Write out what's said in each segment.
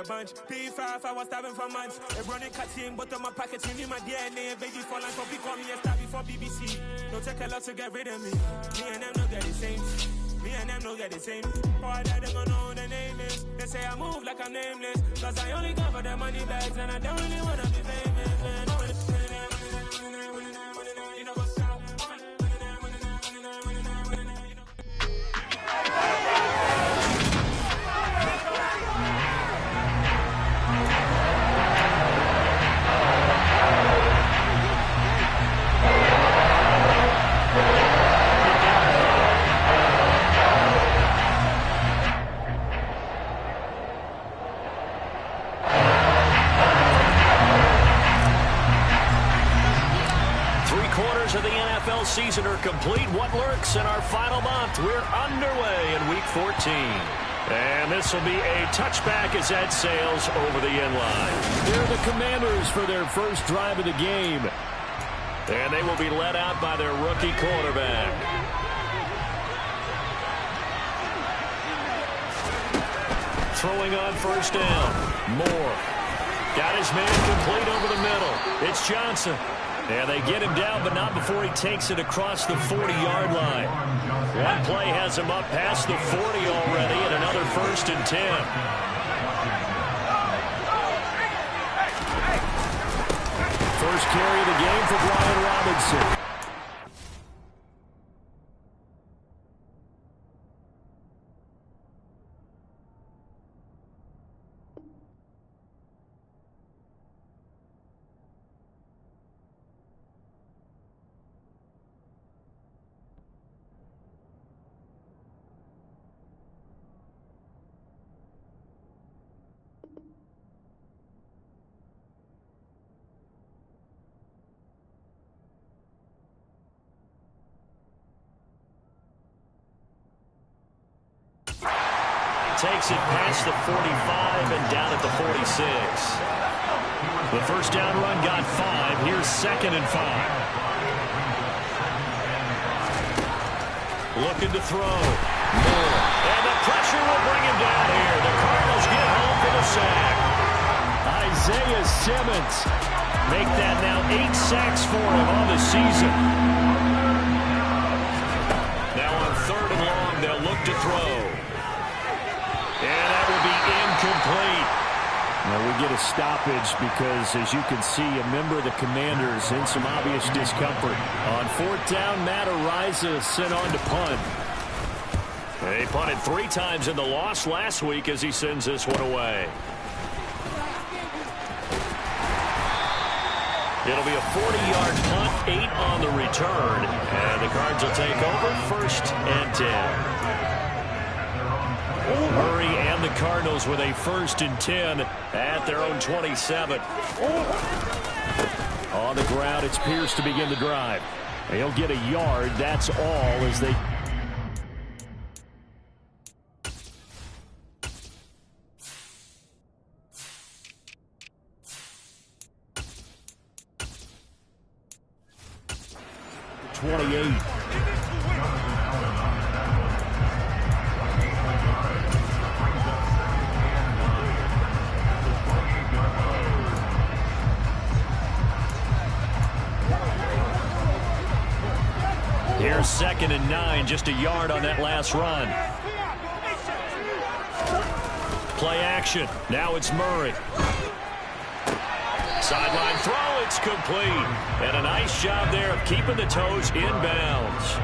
the bunch. P5, I was starving for months. A running cutting, but on my package, in my DNA. Baby, for life, for call me a star before BBC. Don't take a lot to get rid of me. Me and them don't get the same. Me and them don't get the same. Boy, that they gonna know who the name is. They say I move like I'm nameless. Cause I only cover the money bags and I don't really wanna be famous, man. You know what's up? 3/4 of the NFL season are complete. What lurks in our final month? We're underway in Week 14. And this will be a touchback as that sails over the end line. They're the Commanders for their first drive of the game. And they will be led out by their rookie quarterback. Throwing on first down. Moore. Got his man complete over the middle. It's Johnson. And they get him down, but not before he takes it across the 40-yard line. One play has him up past the 40 already, and another 1st and 10. First carry of the game for Brian Robinson. Takes it past the 45 and down at the 46. The first down run got 5. Here's 2nd and 5. Looking to throw. Moore. And the pressure will bring him down here. The Cardinals get home for the sack. Isaiah Simmons. Make that now 8 sacks for him on the season. Now on 3rd and long, they'll look to throw. And that will be incomplete. Now we get a stoppage because, as you can see, a member of the Commanders in some obvious discomfort. On 4th down, Matt Ariza sent on to punt. They punted 3 times in the loss last week as he sends this one away. It'll be a 40-yard punt, 8 on the return. And the Cards will take over 1st and 10. Murray and the Cardinals with a 1st and 10 at their own 27. On the ground, it's Pierce to begin the drive. He'll get a yard. That's all as they... Here's 2nd and 9, just a yard on that last run. Play action. Now it's Murray. Sideline throw, it's complete. And a nice job there of keeping the toes in bounds.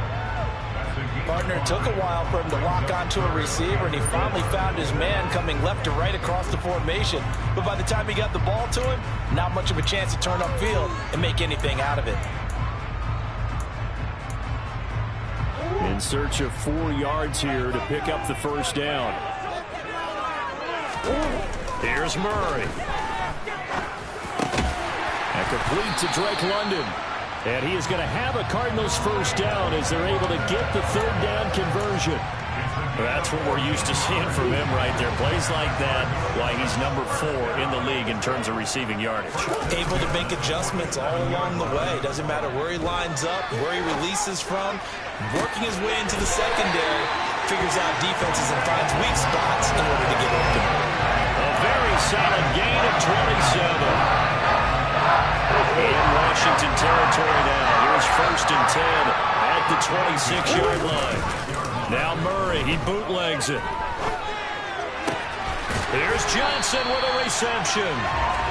Partner took a while for him to lock onto a receiver, and he finally found his man coming left to right across the formation. But by the time he got the ball to him, not much of a chance to turn upfield and make anything out of it. In search of 4 yards here to pick up the first down. Here's Murray. And complete to Drake London. And he is going to have a Cardinals first down as they're able to get the 3rd down conversion. That's what we're used to seeing from him right there. Plays like that, why he's number 4 in the league in terms of receiving yardage. Able to make adjustments all along the way. Doesn't matter where he lines up, where he releases from. Working his way into the secondary, figures out defenses and finds weak spots in order to get open. A very a solid gain of 27. In Washington territory now. Here's 1st and 10 at the 26-yard line. Now Murray, he bootlegs it. Here's Johnson with a reception.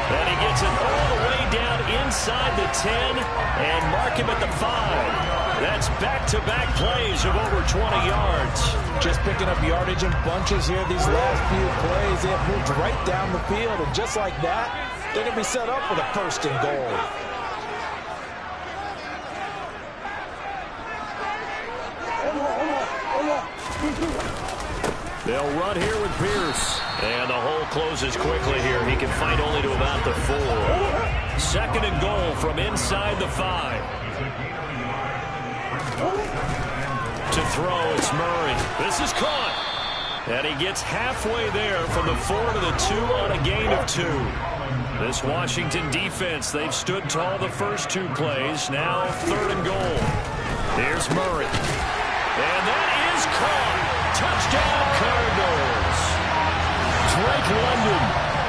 And he gets it all the way down inside the 10 and mark him at the 5. That's back-to-back plays of over 20 yards. Just picking up yardage in bunches here these last few plays. They have moved right down the field, and just like that, they're going to be set up with a 1st and goal. They'll run here with Pierce. And the hole closes quickly here. He can fight only to about the 4. 2nd and goal from inside the 5. To throw, it's Murray. This is caught. And he gets halfway there from the 4 to the 2 on a gain of 2. This Washington defense, they've stood tall the first 2 plays. Now 3rd and goal. Here's Murray. And that is caught. Touchdown, Cardinals. Drake London,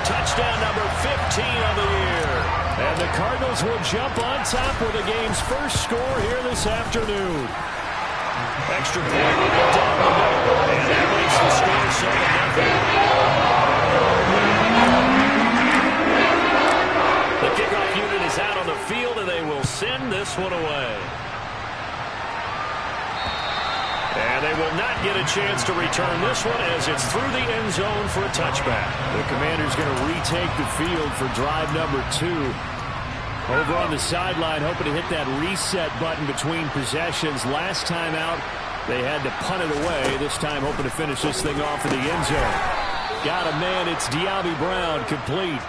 touchdown number 15 of the year. And the Cardinals will jump on top with the game's first score here this afternoon. Extra point down the middle, and that makes the score 7-0. The kickoff unit is out on the field, and they will send this one away. And they will not get a chance to return this one as it's through the end zone for a touchback. The Commanders going to retake the field for drive number 2. Over on the sideline, hoping to hit that reset button between possessions. Last time out, they had to punt it away. This time, hoping to finish this thing off in the end zone. Got a man. It's Diaby Brown, complete.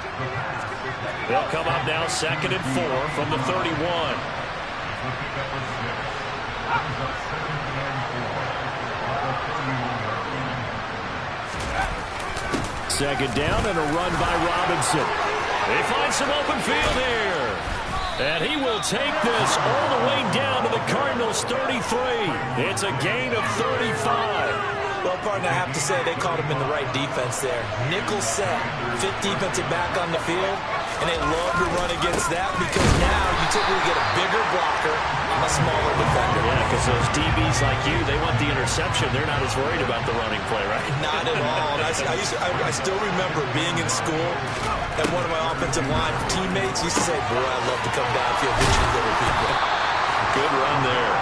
They'll come up now 2nd and 4 from the 31. Second down and a run by Robinson. They find some open field here. And he will take this all the way down to the Cardinals' 33. It's a gain of 35. Well, partner, I have to say they caught him in the right defense there. Nickel set, 5th defensive back on the field, and they love to run against that because now you typically get a bigger blocker, a smaller defender. Yeah, because those DBs like you, they want the interception. They're not as worried about the running play, right? Not at all. I still remember being in school, and one of my offensive line teammates used to say, boy, I'd love to come downfield with you little people. Good run there.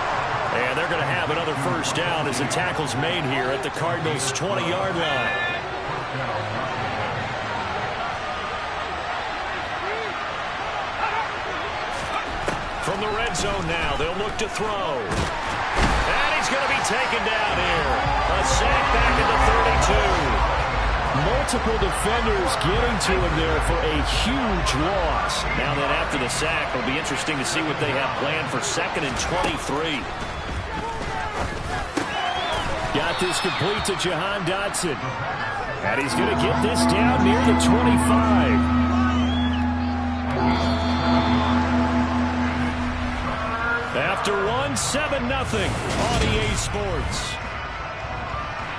And they're going to have another first down as the tackle's made here at the Cardinals' 20-yard line. From the red zone now, they'll look to throw. And he's going to be taken down here. A sack back at the 32. Multiple defenders getting to him there for a huge loss. Now then, after the sack, it'll be interesting to see what they have planned for 2nd and 23. Got this complete to Jahan Dotson. And he's going to get this down near the 25. After 7-0 on EA Sports.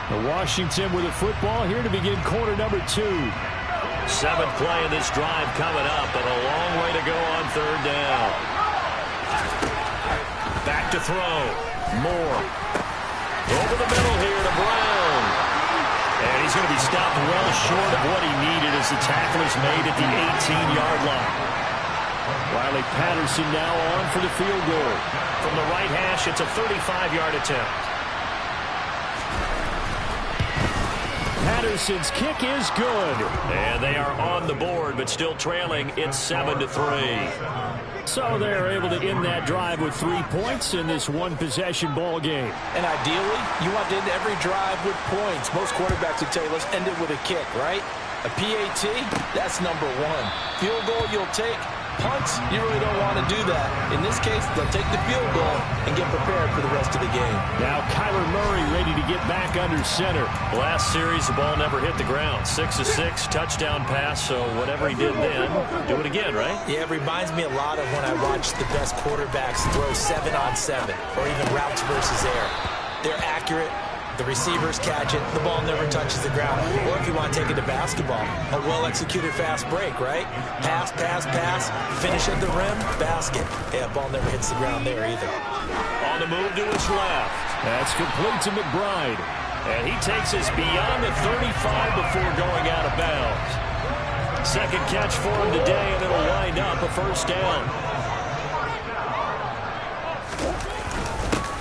The Washington with the football here to begin quarter number 2. 7th play of this drive coming up, and a long way to go on 3rd down. Back to throw. Moore. Over the middle here to Brown. And he's going to be stopped well short of what he needed as the tackle is made at the 18-yard line. Riley Patterson now on for the field goal. From the right hash, it's a 35-yard attempt. Patterson's kick is good. And they are on the board, but still trailing. It's 7-3. So they're able to end that drive with 3 points in this one-possession ball game. And ideally, you want to end every drive with points. Most quarterbacks would tell you, let's end it with a kick, right? A PAT, that's number 1. Field goal you'll take. Punts, you really don't want to do that. In this case, they'll take the field goal and get prepared for the rest of the game. Now Kyler Murray ready to get back under center. Last series, the ball never hit the ground. 6 of 6, touchdown pass, so whatever he did then, do it again, right? Yeah, it reminds me a lot of when I watched the best quarterbacks throw 7-on-7 or even routes versus air. They're accurate, The receivers catch it. The ball never touches the ground. Or if you want to take it to basketball, a well-executed fast break, right? Pass, pass, pass. Finish at the rim, basket. Yeah, ball never hits the ground there either. On the move to his left. That's complete to McBride. And he takes us beyond the 35 before going out of bounds. Second catch for him today, and it'll wind up a first down.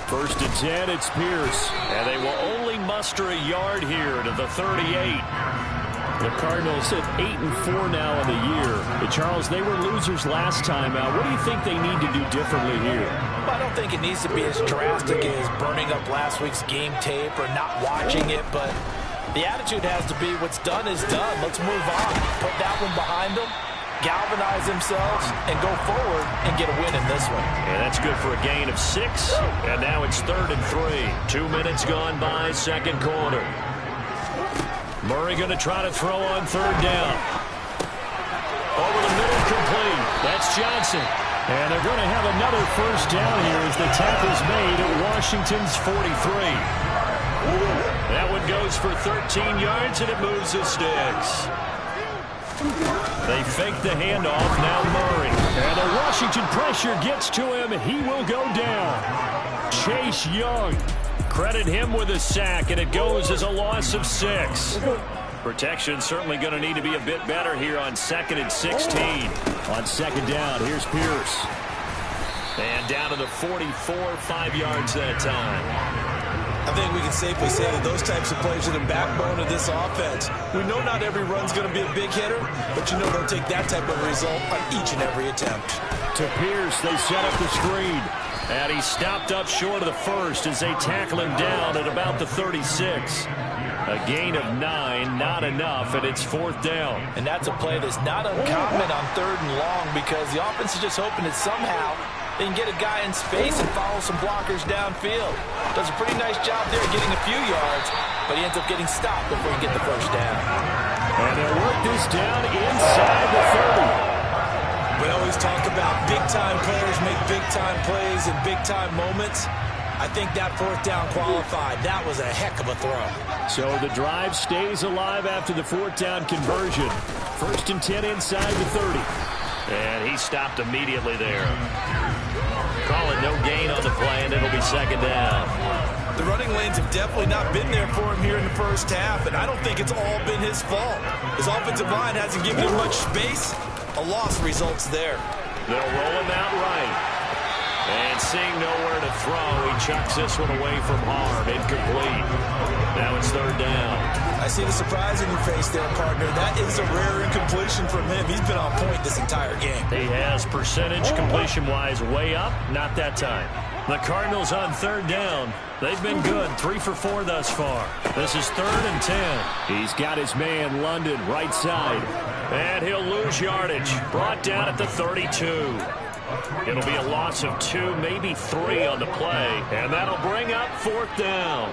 First and 10, it's Pierce. And they will only muster a yard here to the 38. The Cardinals at 8-4 now in the year. Charles, they were losers last time out. What do you think they need to do differently here? Well, I don't think it needs to be as drastic as burning up last week's game tape or not watching it, but the attitude has to be what's done is done. Let's move on. Put that one behind them, galvanize themselves, and go forward and get a win in this one. And that's good for a gain of 6. And now it's 3rd and 3. 2 minutes gone by, second quarter. Murray going to try to throw on 3rd down. Over the middle, complete. That's Johnson. And they're going to have another first down here as the tackle's made at Washington's 43. That one goes for 13 yards, and it moves the sticks. They fake the handoff, now Murray. And the Washington pressure gets to him. He will go down. Chase Young. Credit him with a sack, and it goes as a loss of 6. Protection certainly going to need to be a bit better here on 2nd and 16. On 2nd down, here's Pierce. And down to the 44, 5 yards that time. I think we can safely say that those types of plays are the backbone of this offense. We know not every run's going to be a big hitter, but you know they'll take that type of result on each and every attempt. To Pierce, they set up the screen. And he stopped up short of the first as they tackle him down at about the 36. A gain of 9, not enough, and it's 4th down. And that's a play that's not uncommon on 3rd and long because the offense is just hoping that somehow they can get a guy in space and follow some blockers downfield. Does a pretty nice job there getting a few yards, but he ends up getting stopped before he can get the first down. And they'll work this down inside the 30. We always talk about big-time players make big-time plays in big-time moments. I think that 4th down qualified. That was a heck of a throw. So the drive stays alive after the 4th down conversion. 1st and 10 inside the 30. And he stopped immediately there. Calling no gain on the play, and it'll be 2nd down. The running lanes have definitely not been there for him here in the first half, and I don't think it's all been his fault. His offensive line hasn't given him much space. A loss results there. They'll roll him out right. And seeing nowhere to throw, he chucks this one away from harm. Incomplete. Now it's 3rd down. I see the surprise in your face there, partner. That is a rare incompletion from him. He's been on point this entire game. He has percentage completion-wise way up. Not that time. The Cardinals on 3rd down. They've been good. 3 for 4 thus far. This is 3rd and 10. He's got his man, London, right side. And he'll lose yardage. Brought down at the 32. It'll be a loss of 2, maybe 3 on the play. And that'll bring up 4th down.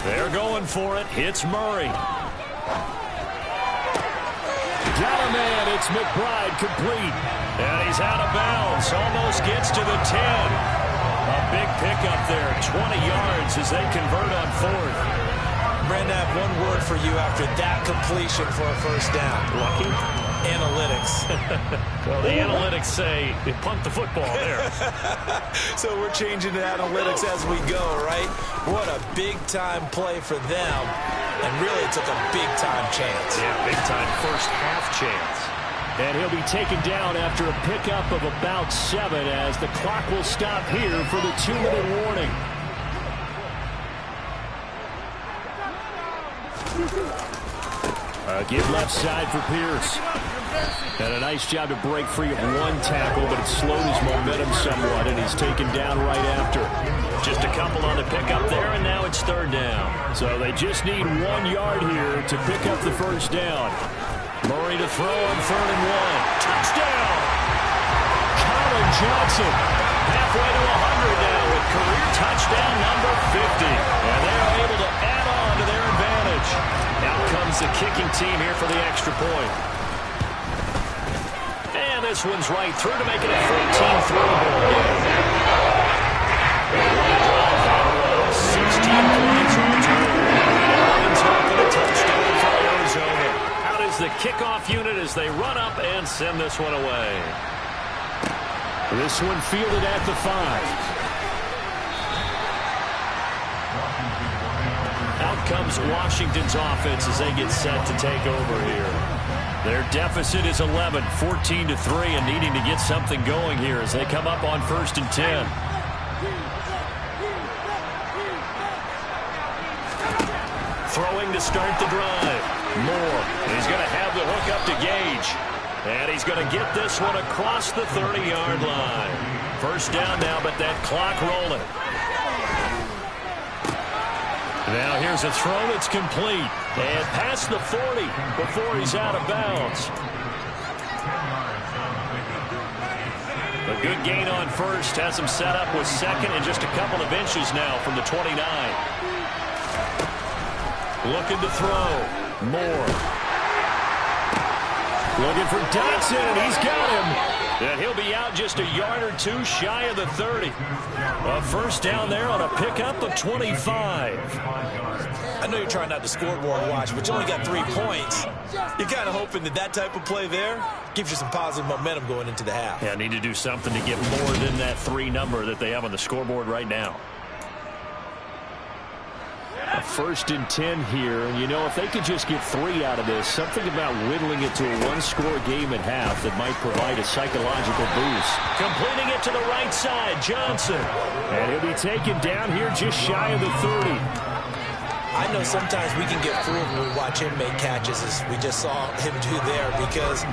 They're going for it. It's Murray. Got a man. It's McBride complete. And he's out of bounds. Almost gets to the 10. A big pickup there. 20 yards as they convert on 4th. Brandon, I have one word for you after that completion for a first down. Lucky? Analytics. Well, the analytics say they punt the football there. So we're changing to analytics as we go, right? What a big-time play for them. And really took a big-time chance. Yeah, big-time first half chance. And he'll be taken down after a pickup of about 7 as the clock will stop here for the 2-minute warning. Give left side for Pierce. And a nice job to break free of one tackle, but it slowed his momentum somewhat, and he's taken down right after. Just a couple on the pickup there, and now it's 3rd down. So they just need 1 yard here to pick up the first down. Murray to throw on 3rd and 1. Touchdown! Colin Johnson halfway to 100 now with career touchdown number 50. And they are able to add on to their advantage. Out comes the kicking team here for the extra point. And this one's right through to make it a 14-3 ball game. 16 points on total. On top of the touchdown for Arizona. Out is the kickoff unit as they run up and send this one away. This one fielded at the 5. Out comes Washington's offense as they get set to take over here. Their deficit is 11, 14-3, and needing to get something going here as they come up on 1st and 10. Throwing to start the drive. Moore. He's going to have the hook up to Gage. And he's going to get this one across the 30-yard line. First down now, but that clock rolling. Now here's a throw that's complete. And past the 40 before he's out of bounds. A good gain on first. Has him set up with second and just a couple of inches now from the 29. Looking to throw. Moore. Looking for Dotson, and he's got him. And he'll be out just a yard or two shy of the 30. A first down there on a pickup of 25. I know you're trying not to scoreboard watch, but you only got 3 points. You're kind of hoping that that type of play there gives you some positive momentum going into the half. Yeah, need to do something to get more than that 3 number that they have on the scoreboard right now. A 1st and 10 here, and you know, if they could just get 3 out of this, something about whittling it to a 1-score game at half that might provide a psychological boost. Completing it to the right side, Johnson. And he'll be taken down here just shy of the 30. I know sometimes we can get fooled when we watch him make catches, as we just saw him do there, because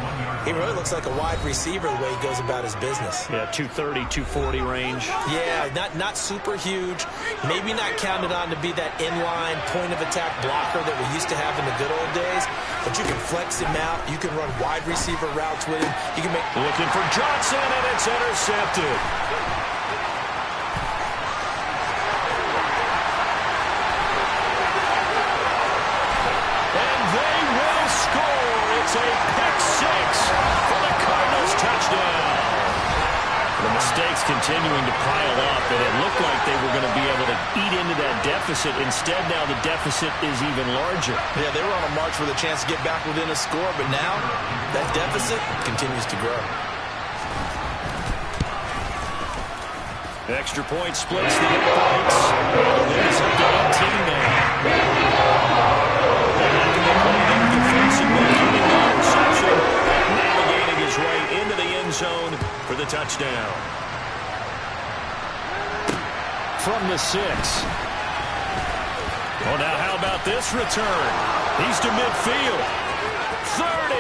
he really looks like a wide receiver the way he goes about his business. Yeah, 230, 240 range. Yeah, not super huge. Maybe not counted on to be that inline point-of-attack blocker that we used to have in the good old days, but you can flex him out. You can run wide receiver routes with him. You can make... Looking for Johnson, and it's intercepted. It's a pick 6 for the Cardinals touchdown. The mistakes continuing to pile up, and it looked like they were going to be able to eat into that deficit. Instead, now the deficit is even larger. Yeah, they were on a march with a chance to get back within a score, but now that deficit continues to grow. Extra point splits the uprights. It's up to 18 now. Navigating his way into the end zone for the touchdown. From the 6. Well, now how about this return? He's to midfield. 30.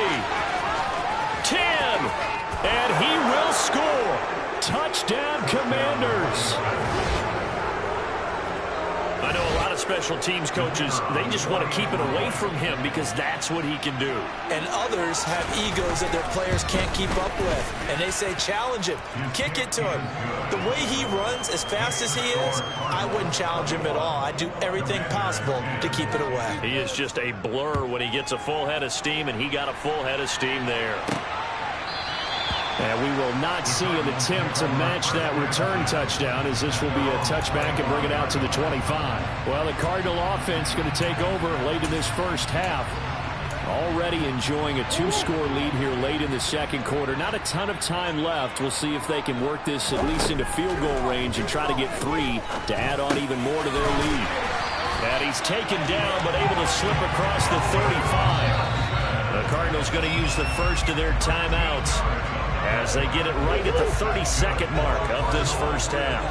10. And he will score. Touchdown, Commanders. I know a lot of special teams coaches, they just want to keep it away from him because that's what he can do. And others have egos that their players can't keep up with. And they say, challenge him, kick it to him. The way he runs, as fast as he is, I wouldn't challenge him at all. I'd do everything possible to keep it away. He is just a blur when he gets a full head of steam, and he got a full head of steam there. And we will not see an attempt to match that return touchdown, as this will be a touchback and bring it out to the 25. Well, the Cardinal offense going to take over late in this first half. Already enjoying a 2-score lead here late in the second quarter. Not a ton of time left. We'll see if they can work this at least into field goal range and try to get 3 to add on even more to their lead. And he's taken down, but able to slip across the 35. The Cardinals going to use the first of their timeouts as they get it right at the 32nd mark of this first half.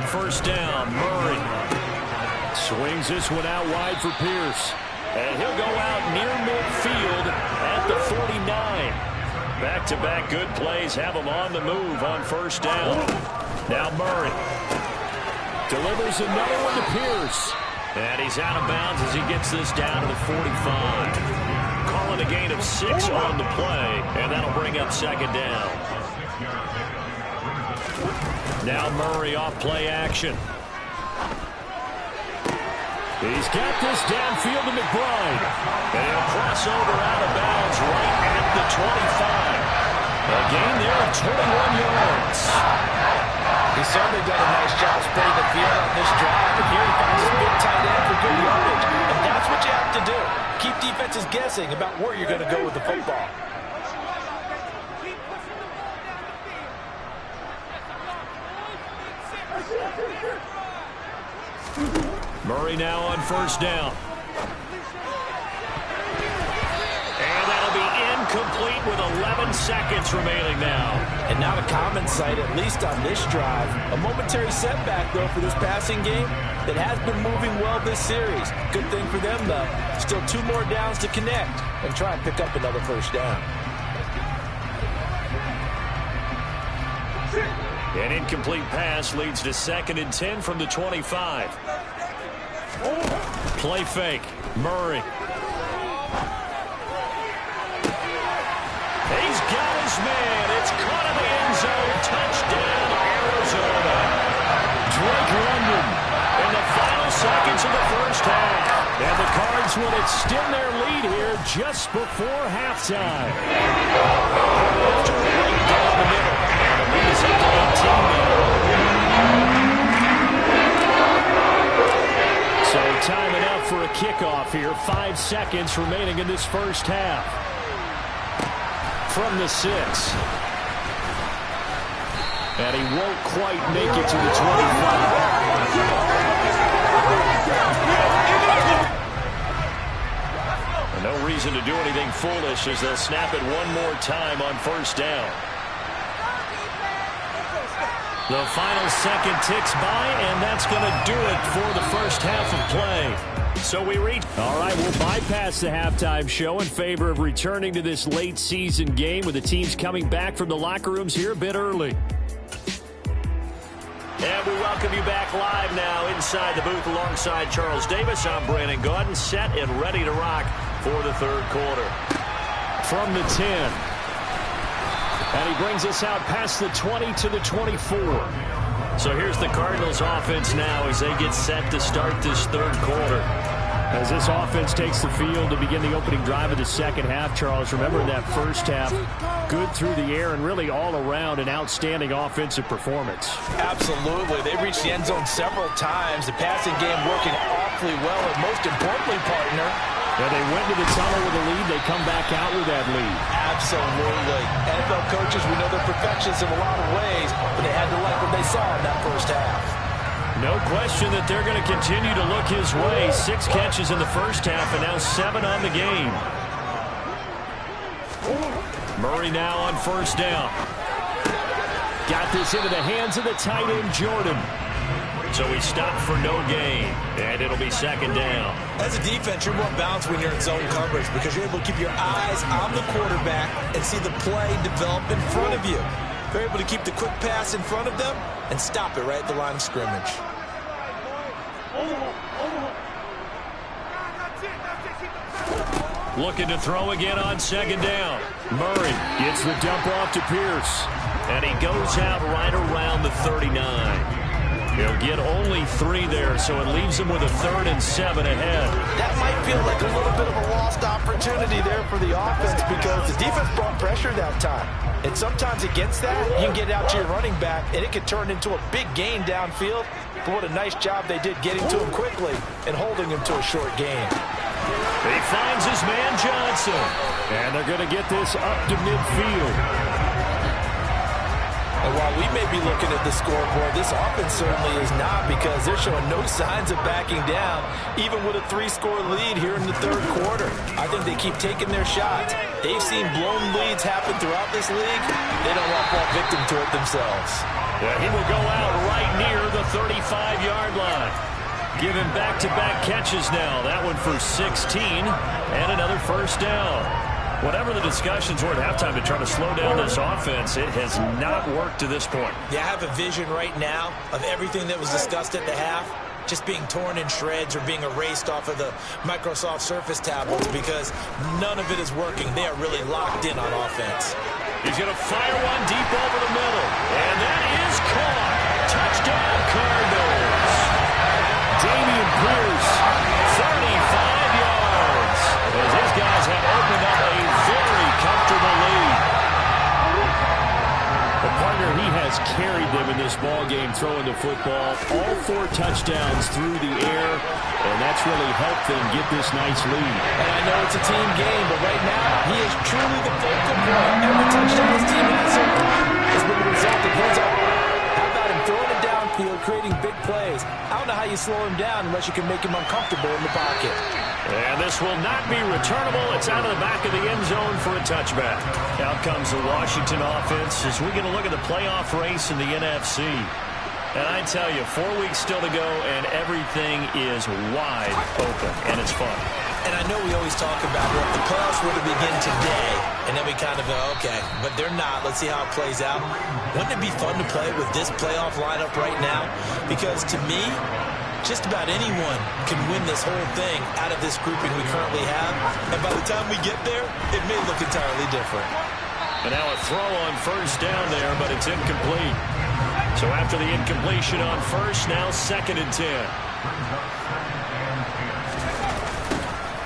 First down, Murray. Swings this one out wide for Pierce. And he'll go out near midfield at the 49. Back-to-back good plays have him on the move on first down. Now Murray delivers another one to Pierce. And he's out of bounds as he gets this down to the 45. Calling a gain of 6 on the play, and that'll bring up second down. Now Murray off play action. He's got this downfield to McBride. And he'll cross over out of bounds right at A gain there of 21 yards. He's certainly done a nice job spreading the field on this drive. And here he finds his big tight end for good yardage. And that's what you have to do. Keep defenses guessing about where you're going to go with the football. Murray now on first down. And that'll be incomplete with 11 seconds remaining now. And not a common sight, at least on this drive. A momentary setback, though, for this passing game that has been moving well this series. Good thing for them, though. Still 2 more downs to connect and try and pick up another first down. An incomplete pass leads to 2nd and 10 from the 25. Play fake. Murray. He's got his man. It's caught in the end zone. Touchdown, Arizona. Drake London in the final seconds of the first half. And the Cards will extend their lead here just before halftime. After right down the middle. And the lead is up to 18 now. So time enough for a kickoff here. 5 seconds remaining in this first half. From the 6. And he won't quite make it to the 25. And no reason to do anything foolish as they'll snap it one more time on first down. The final second ticks by, and that's going to do it for the first half of play. So we reach. All right, we'll bypass the halftime show in favor of returning to this late season game with the teams coming back from the locker rooms here a bit early. And we welcome you back live now inside the booth alongside Charles Davis. I'm Brandon Gaudin, set and ready to rock for the third quarter. From the 10. And he brings us out past the 20 to the 24. So here's the Cardinals offense now as they get set to start this third quarter. As this offense takes the field to begin the opening drive of the second half, Charles, remember in that first half, good through the air and really all around an outstanding offensive performance. Absolutely. They reached the end zone several times. The passing game working awfully well, and most importantly, partner, yeah, they went to the tunnel with a lead. They come back out with that lead. Absolutely. NFL coaches, we know they're perfectionists in a lot of ways, but they had to like what they saw in that first half. No question that they're going to continue to look his way. 6 catches in the first half and now 7 on the game. Murray now on first down. Got this into the hands of the tight end, Jordan. So he stopped for no gain, and it'll be second down. As a defense, you're more balanced when you're in zone coverage because you're able to keep your eyes on the quarterback and see the play develop in front of you. They're able to keep the quick pass in front of them and stop it right at the line of scrimmage. Looking to throw again on second down. Murray gets the dump off to Pierce, and he goes out right around the 39. He'll get only 3 there, so it leaves him with a 3rd and 7 ahead. That might feel like a little bit of a lost opportunity there for the offense because the defense brought pressure that time. And sometimes against that, you can get out to your running back, and it could turn into a big gain downfield. But what a nice job they did getting to him quickly and holding him to a short gain. He finds his man Johnson, and they're going to get this up to midfield. And while we may be looking at the scoreboard, this offense certainly is not because they're showing no signs of backing down, even with a 3-score lead here in the third quarter. I think they keep taking their shots. They've seen blown leads happen throughout this league. They don't want to fall victim to it themselves. Yeah, he will go out right near the 35-yard line. Give him back-to-back catches now. That one for 16 and another first down. Whatever the discussions were at halftime to try to slow down this offense, it has not worked to this point. Yeah, I have a vision right now of everything that was discussed at the half just being torn in shreds or being erased off of the Microsoft Surface tablets because none of it is working. They are really locked in on offense. He's going to fire one deep over the middle, and that is caught. Touchdown, Cardinals. Dameon Pierce, 35 yards. As his guys have opened up a very comfortable him in this ball game throwing the football. All 4 touchdowns through the air, and that's really helped them get this nice lead. And I know it's a team game, but right now he is truly the focal point. Every touchdown his team has so far has been the result of his own. How about him throwing it downfield, creating big plays? I don't know how you slow him down unless you can make him uncomfortable in the pocket. And this will not be returnable. It's out of the back of the end zone for a touchback. Out comes the Washington offense as we get a look at the playoff race in the NFC. And I tell you, 4 weeks still to go, and everything is wide open, and it's fun. And I know we always talk about, well, if the playoffs were to begin today, and then we kind of go, okay, but they're not. Let's see how it plays out. Wouldn't it be fun to play with this playoff lineup right now? Because to me, just about anyone can win this whole thing out of this grouping we currently have. And by the time we get there, it may look entirely different. And now a throw on first down there, but it's incomplete. So after the incompletion on first, now 2nd and 10.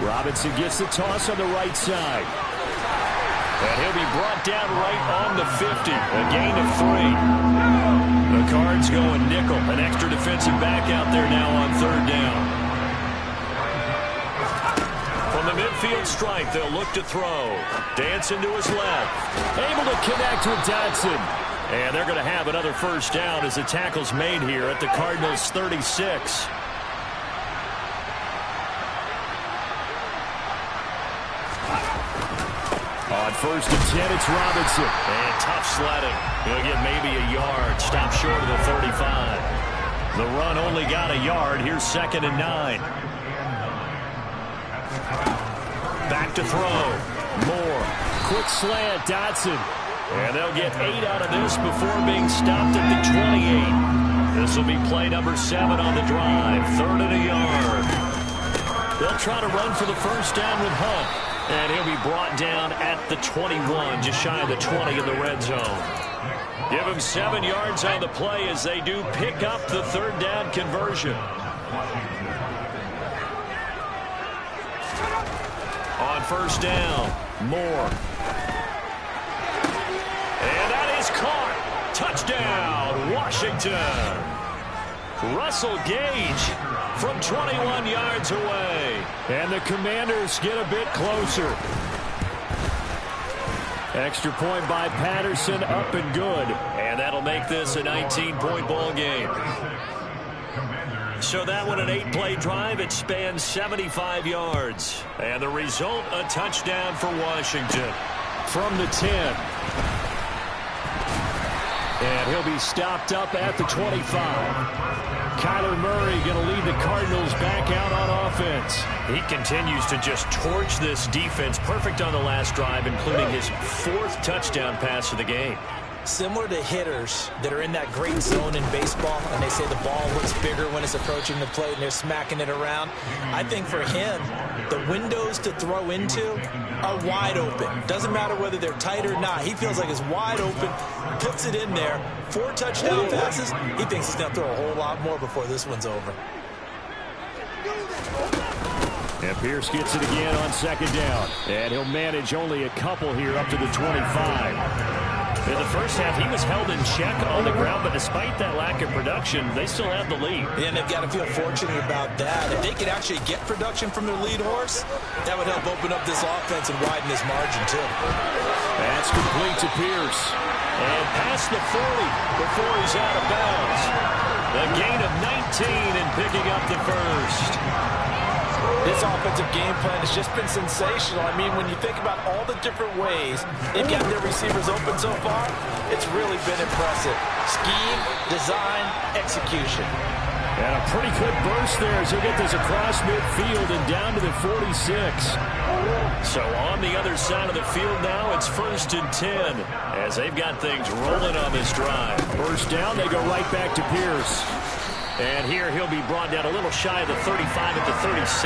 Robinson gets the toss on the right side. And he'll be brought down right on the 50. A gain of 3. The Cards going nickel. An extra defensive back out there now on 3rd down. From the midfield stripe, they'll look to throw. Dancing to his left. Able to connect with Dodson. And they're going to have another first down as the tackle's made here at the Cardinals' 36. On 1st and 10, it's Robinson. And tough sledding. He'll get maybe a yard. Stop short of the 35. The run only got a yard. Here's 2nd and 9. Back to throw. Moore. Quick slant. Dodson. And they'll get 8 out of this before being stopped at the 28. This will be play number 7 on the drive. 3rd and a yard. They'll try to run for the first down with Hunt. And he'll be brought down at the 21, just shy of the 20 in the red zone. Give him 7 yards on the play as they do pick up the 3rd down conversion. On first down, Moore. And that is caught. Touchdown, Washington. Russell Gage from 21 yards away. And the Commanders get a bit closer. Extra point by Patterson, up and good. And that'll make this a 19-point ball game. So that one, an 8-play drive. It spans 75 yards. And the result, a touchdown for Washington. From the 10. And he'll be stopped up at the 25. Kyler Murray going to lead the Cardinals back out on offense. He continues to just torch this defense. Perfect on the last drive, including his 4th touchdown pass of the game. Similar to hitters that are in that great zone in baseball, and they say the ball looks bigger when it's approaching the plate and they're smacking it around. I think for him, the windows to throw into are wide open. Doesn't matter whether they're tight or not. He feels like it's wide open, puts it in there. 4 touchdown passes. He thinks he's going to throw a whole lot more before this one's over. And Pierce gets it again on 2nd down. And he'll manage only a couple here up to the 25. In the first half, he was held in check on the ground, but despite that lack of production, they still have the lead. And they've got to feel fortunate about that. If they could actually get production from their lead horse, that would help open up this offense and widen this margin, too. That's complete to Pierce. And past the 40 before he's out of bounds. A gain of 19 and picking up the first. This offensive game plan has just been sensational. I mean, when you think about all the different ways they've got their receivers open so far, it's really been impressive. Scheme, design, execution. And a pretty good burst there as he'll get this across midfield and down to the 46. So on the other side of the field now, it's 1st and 10 as they've got things rolling on this drive. First down, they go right back to Pierce. And here he'll be brought down a little shy of the 35 at the 36.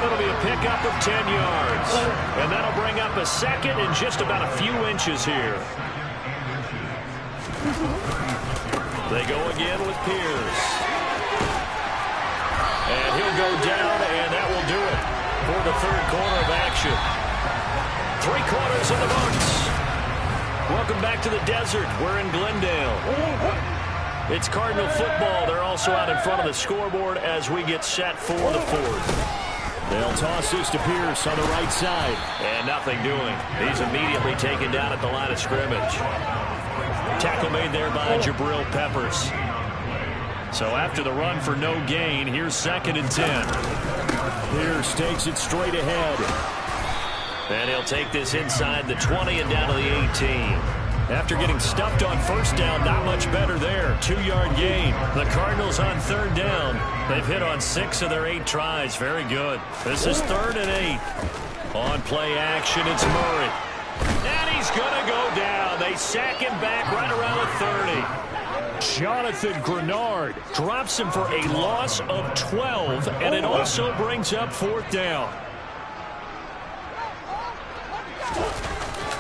It'll be a pickup of 10 yards. And that'll bring up a 2nd and just about a few inches here. They go again with Pierce. And he'll go down, and that will do it for the 3rd quarter of action. 3 quarters in the books. Welcome back to the desert. We're in Glendale. It's Cardinal football. They're also out in front of the scoreboard as we get set for the fourth. They'll toss this to Pierce on the right side. And nothing doing. He's immediately taken down at the line of scrimmage. Tackle made there by Jabril Peppers. So after the run for no gain, here's 2nd and 10. Pierce takes it straight ahead. And he'll take this inside the 20 and down to the 18. After getting stuffed on first down, not much better there. 2-yard gain. The Cardinals on 3rd down. They've hit on 6 of their 8 tries. Very good. This is 3rd and 8. On play action, it's Murray. And he's going to go down. They sack him back right around the 30. Jonathan Grenard drops him for a loss of 12, and it also brings up 4th down.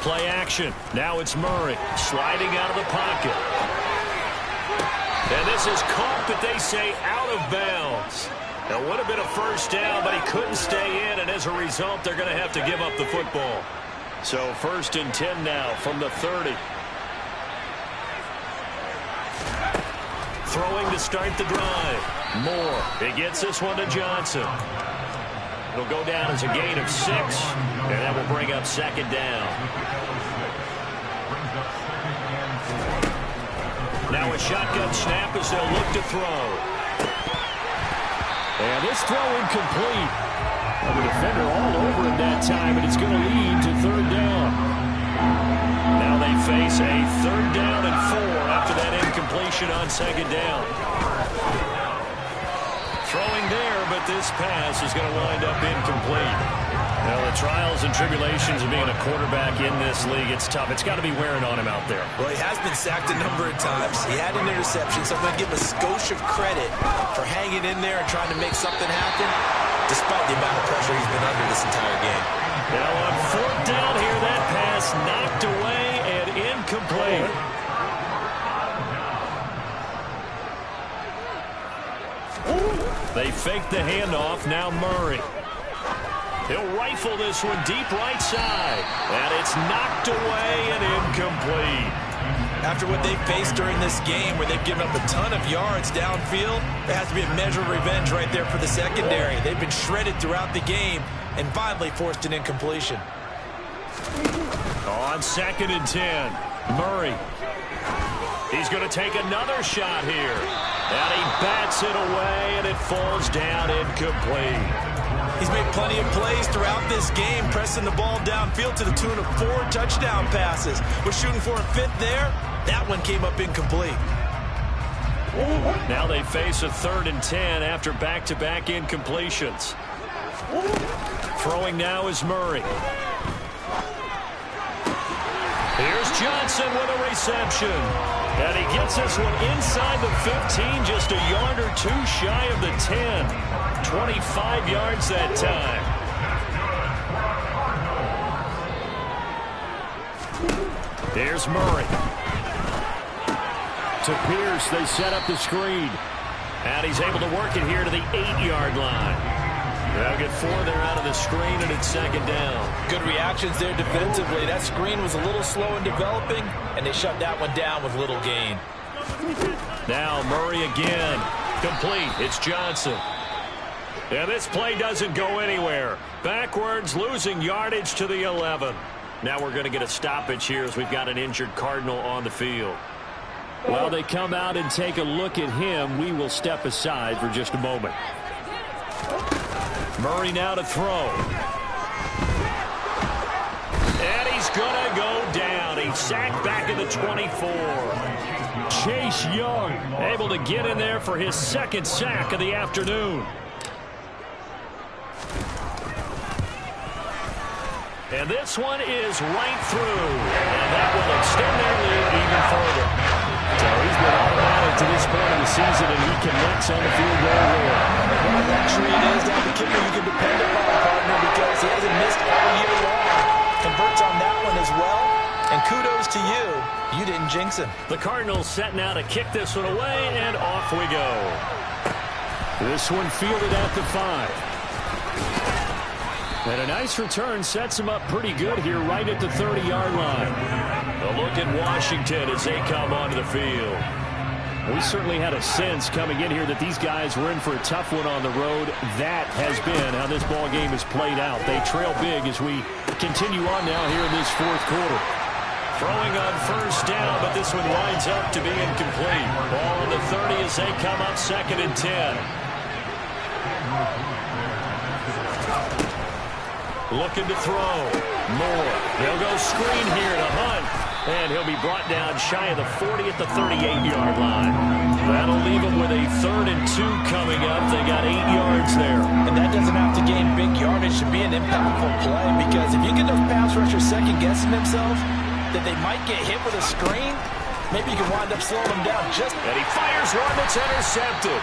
Play action. Now it's Murray sliding out of the pocket. And this is caught, but they say out of bounds. It would have been a first down, but he couldn't stay in, and as a result, they're going to have to give up the football. So 1st and 10 now from the 30. Throwing to start the drive. Moore. He gets this one to Johnson. It'll go down as a gain of 6, and that will bring up 2nd down. Now a shotgun snap as they'll look to throw. And this throw incomplete. And the defender all over him that time, and it's going to lead to 3rd down. Now they face a 3rd down and 4 after that incompletion on 2nd down. Throwing there, but this pass is going to wind up incomplete. Now, the trials and tribulations of being a quarterback in this league, it's tough. It's got to be wearing on him out there. Well, he has been sacked a number of times. He had an interception, so I'm going to give him a skosh of credit for hanging in there and trying to make something happen, despite the amount of pressure he's been under this entire game. Now, on 4th down here, that pass knocked away and incomplete. They fake the handoff. Now Murray. He'll rifle this one deep right side. And it's knocked away and incomplete. After what they faced during this game where they've given up a ton of yards downfield, there has to be a measure of revenge right there for the secondary. They've been shredded throughout the game and finally forced an incompletion. On 2nd and 10, Murray. He's going to take another shot here. And he bats it away, and it falls down incomplete. He's made plenty of plays throughout this game, pressing the ball downfield to the tune of 4 touchdown passes. Was shooting for a 5th there. That one came up incomplete. Now they face a 3rd and 10 after back-to-back incompletions. Throwing now is Murray. Here's Johnson with a reception. And he gets this one inside the 15, just a yard or 2 shy of the 10. 25 yards that time. Here's Murray. To Pierce, they set up the screen. And he's able to work it here to the 8-yard line. They'll get 4 there out of the screen, and it's 2nd down. Good reactions there defensively. That screen was a little slow in developing, and they shut that one down with little gain. Now Murray again. Complete. It's Johnson. And this play doesn't go anywhere. Backwards, losing yardage to the 11. Now we're going to get a stoppage here as we've got an injured Cardinal on the field. While they come out and take a look at him, we will step aside for just a moment. Murray now to throw. And he's going to go down. He's sacked back at the 24. Chase Young able to get in there for his 2nd sack of the afternoon. And this one is right through. And that will extend their lead even further. So he's been automatic to this point of the season, and he connects on the field goal there. What a luxury it is to have a kicker you can depend upon, partner, because he hasn't missed all year long. Converts on that one as well. And kudos to you. You didn't jinx him. The Cardinals set now to kick this one away, and off we go. This one fielded at the 5. And a nice return sets him up pretty good here right at the 30-yard line. A look at Washington as they come onto the field. We certainly had a sense coming in here that these guys were in for a tough one on the road. That has been how this ball game has played out. They trail big as we continue on now here in this fourth quarter. Throwing on first down, but this one winds up to be incomplete. Ball on the 30 as they come up 2nd and 10. Looking to throw. Moore. They'll go screen here to Hunt. And he'll be brought down shy of the 40 at the 38-yard line. That'll leave him with a 3rd and 2 coming up. They got 8 yards there. And that doesn't have to gain big yardage to be an impactful play, because if you get those pass rushers second-guessing themselves that they might get hit with a screen, maybe you can wind up slowing them down just. And he fires one that's intercepted.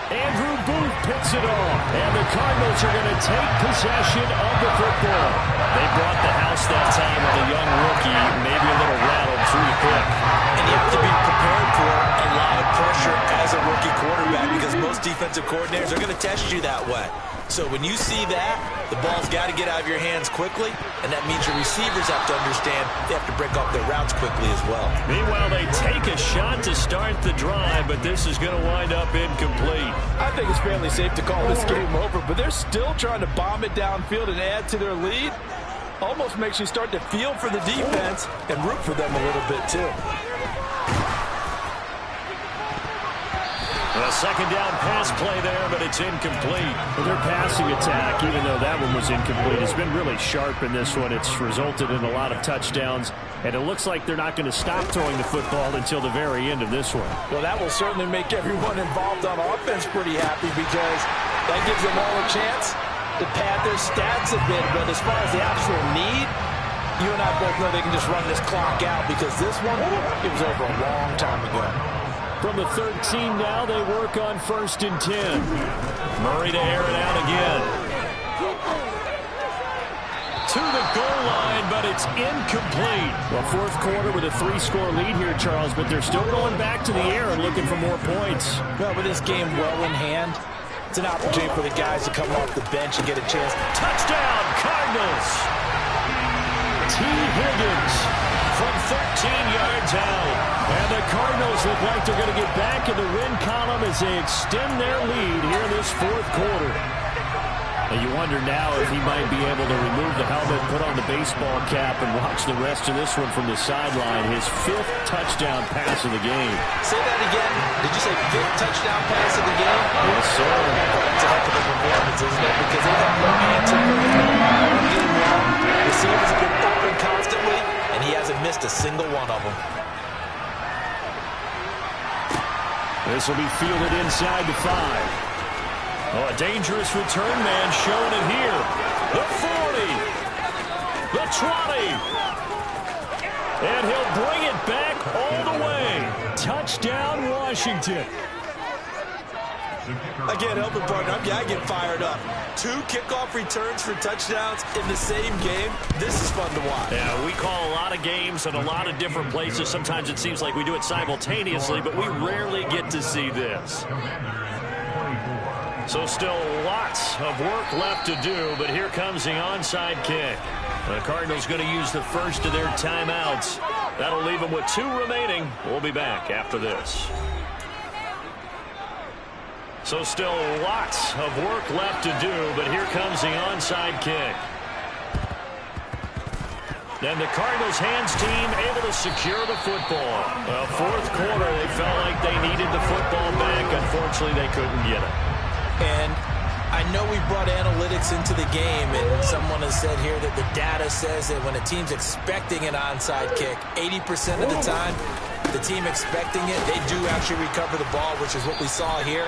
Andrew Booth picks it off. And the Cardinals are going to take possession of the football. They brought the house that time with a young rookie, maybe a little rattled through the pick. And you have to be prepared for a lot of pressure as a rookie quarterback, because most defensive coordinators are going to test you that way. So when you see that, the ball's got to get out of your hands quickly, and that means your receivers have to understand they have to break up their routes quickly as well. Meanwhile, they take a shot to start the drive, but this is going to wind up incomplete. I think it's fairly safe to call this game over, but they're still trying to bomb it downfield and add to their lead. Almost makes you start to feel for the defense and root for them a little bit too. A second down pass play there, but it's incomplete. Well, their passing attack, even though that one was incomplete, has been really sharp in this one. It's resulted in a lot of touchdowns, and it looks like they're not going to stop throwing the football until the very end of this one. Well, that will certainly make everyone involved on offense pretty happy, because that gives them all a chance to pad their stats a bit. But as far as the actual need, you and I both know they can just run this clock out, because this one, it was over a long time ago. From the 13 now, they work on 1st and 10. Murray to air it out again. To the goal line, but it's incomplete. Well, fourth quarter with a 3-score lead here, Charles, but they're still going back to the air and looking for more points. Well, with this game well in hand, it's an opportunity for the guys to come off the bench and get a chance. Touchdown, Cardinals! T. Higgins from 13 yards out. And the Cardinals look like they're going to get back in the win column as they extend their lead here in this fourth quarter. And you wonder now if he might be able to remove the helmet, put on the baseball cap, and watch the rest of this one from the sideline. His 5th touchdown pass of the game. Say that again. Did you say 5th touchdown pass of the game? Yes, sir. That's a heck of a performance, isn't it? Because they've had no answer for him all game long. Receivers have been open constantly, and he hasn't missed a single one of them. This will be fielded inside the 5. Oh, a dangerous return man showing it here. The 40. The 20. And he'll bring it back all the way. Touchdown, Washington. Again, helping partner, I get fired up. 2 kickoff returns for touchdowns in the same game. This is fun to watch. Yeah, we call a lot of games in a lot of different places. Sometimes it seems like we do it simultaneously, but we rarely get to see this. So still lots of work left to do, but here comes the onside kick. The Cardinals going to use the first of their timeouts. That'll leave them with 2 remaining. We'll be back after this. So still lots of work left to do, but here comes the onside kick. Then the Cardinals hands team able to secure the football. Well, fourth quarter, they felt like they needed the football back. Unfortunately, they couldn't get it. And I know we brought analytics into the game, and someone has said here that the data says that when a team's expecting an onside kick, 80% of the time, the team expecting it, they do actually recover the ball, which is what we saw here.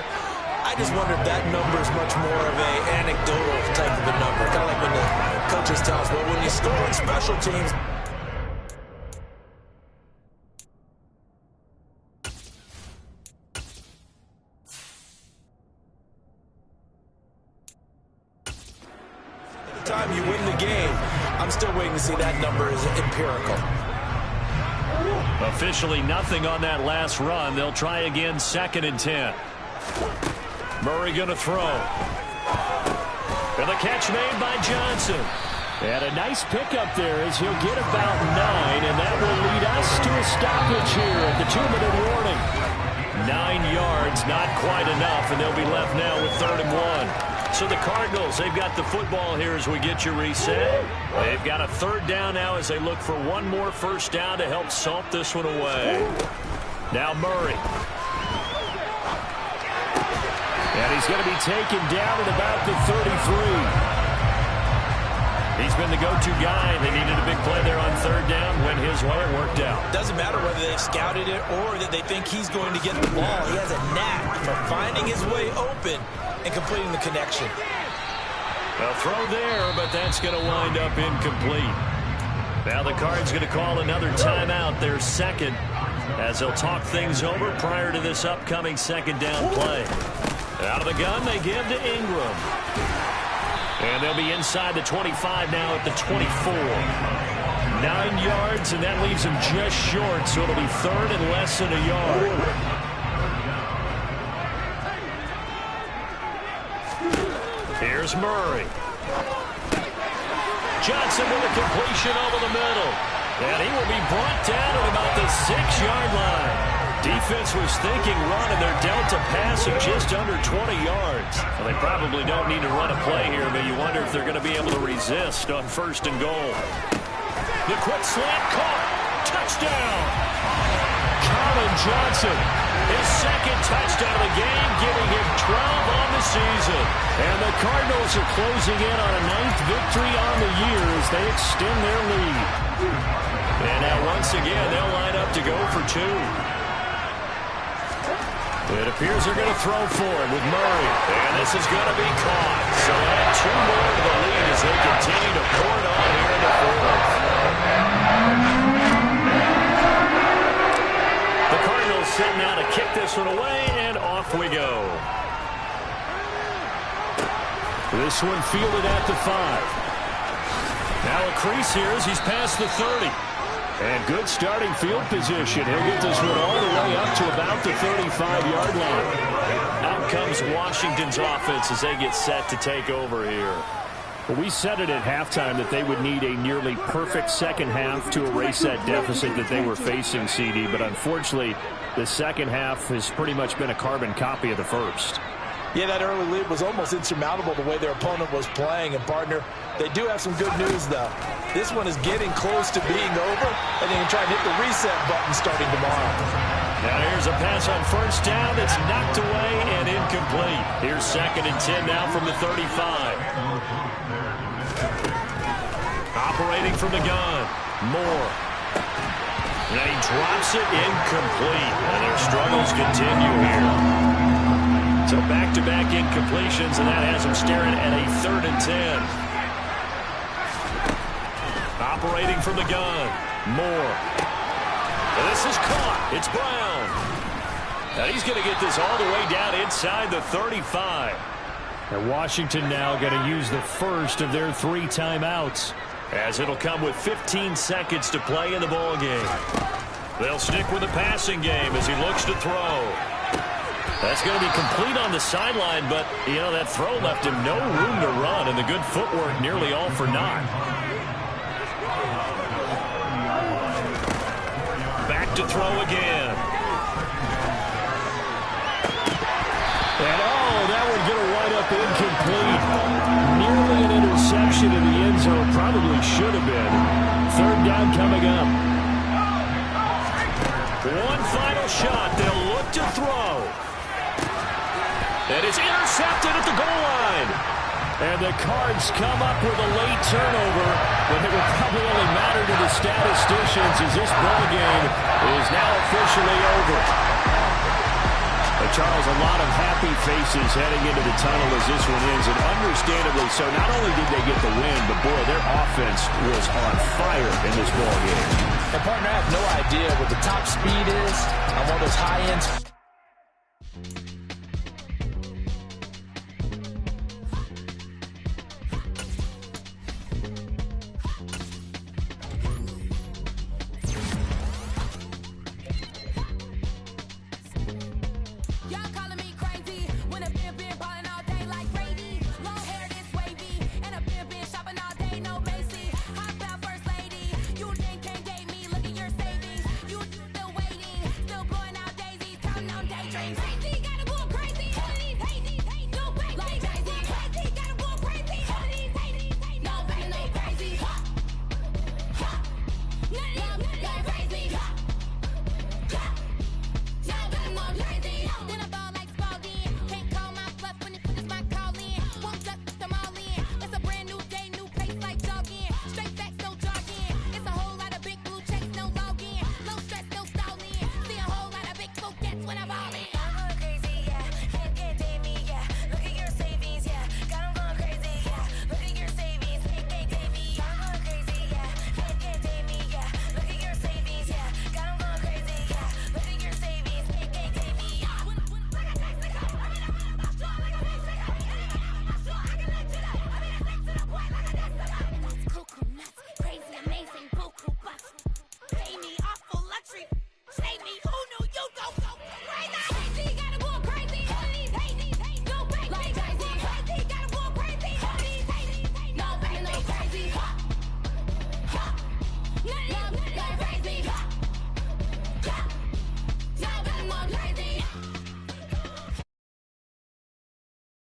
I just wonder if that number is much more of an anecdotal type of a number. Kind of like when the coaches tell us, well, when you score on special teams, the time you win the game, I'm still waiting to see that number is empirical. Officially nothing on that last run. They'll try again, 2nd and 10. Murray going to throw. And the catch made by Johnson. And a nice pickup there as he'll get about 9, and that will lead us to a stoppage here at the 2-minute warning. 9 yards, not quite enough, and they'll be left now with 3rd and 1. So the Cardinals, they've got the football here as we get your reset. They've got a 3rd down now as they look for one more 1st down to help salt this one away. Now Murray. And he's going to be taken down at about the 33. He's been the go-to guy. They needed a big play there on 3rd down. Went his way. It worked out. Doesn't matter whether they've scouted it or that they think he's going to get the ball. He has a knack for finding his way open and completing the connection. A throw there, but that's going to wind up incomplete. Now the Cards going to call another timeout, their 2nd, as they'll talk things over prior to this upcoming 2nd down play. Out of the gun, they give to Ingram. And they'll be inside the 25 now at the 24. 9 yards, and that leaves them just short, so it'll be 3rd and less than a yard. Here's Murray. Johnson with a completion over the middle. And he will be brought down at about the 6-yard line. Defense was thinking run, and they're dealt a pass of just under 20 yards. Well, they probably don't need to run a play here, but you wonder if they're going to be able to resist on 1st and goal. The quick slant caught. Touchdown. Colin Johnson, his 2nd touchdown of the game, giving him 12 on the season. And the Cardinals are closing in on a 9th victory on the year as they extend their lead. And now once again, they'll line up to go for 2. It appears they're going to throw for it with Murray. And this is going to be caught. So add 2 more to the lead as they continue to pour it on here in the 4th. The Cardinals set now to kick this one away, and off we go. This one fielded at the 5. Now a crease here as he's past the 30. And good starting field position. He'll get this one all the way up to about the 35-yard line. Out comes Washington's offense as they get set to take over here. Well, we said it at halftime that they would need a nearly perfect 2nd half to erase that deficit that they were facing, CD. But unfortunately, the 2nd half has pretty much been a carbon copy of the 1st. Yeah, that early lead was almost insurmountable the way their opponent was playing. And, partner, they do have some good news, though. This one is getting close to being over, and they can try and hit the reset button starting tomorrow. Now here's a pass on 1st down that's knocked away and incomplete. Here's 2nd and 10 now from the 35. Operating from the gun, Moore. And he drops it incomplete. And their struggles continue here. So back-to-back incompletions, and that has them staring at a 3rd and 10. Operating from the gun, Moore. And this is caught. It's Brown. And he's going to get this all the way down inside the 35. And Washington now going to use the 1st of their 3 timeouts, as it'll come with 15 seconds to play in the ball game. They'll stick with the passing game as he looks to throw. That's going to be complete on the sideline, but, you know, that throw left him no room to run, and the good footwork nearly all for naught. Back to throw again. And, that one's going to wind up incomplete. Nearly an interception in the end zone. Probably should have been. 3rd down coming up. One final shot. They'll look to throw. And it's intercepted at the goal line. And the Cards come up with a late turnover, but it will probably only matter to the statisticians as this ball game is now officially over. But Charles, a lot of happy faces heading into the tunnel as this one ends, and understandably so. Not only did they get the win, but boy, their offense was on fire in this ball game. And partner, I have no idea what the top speed is on one of those high ends.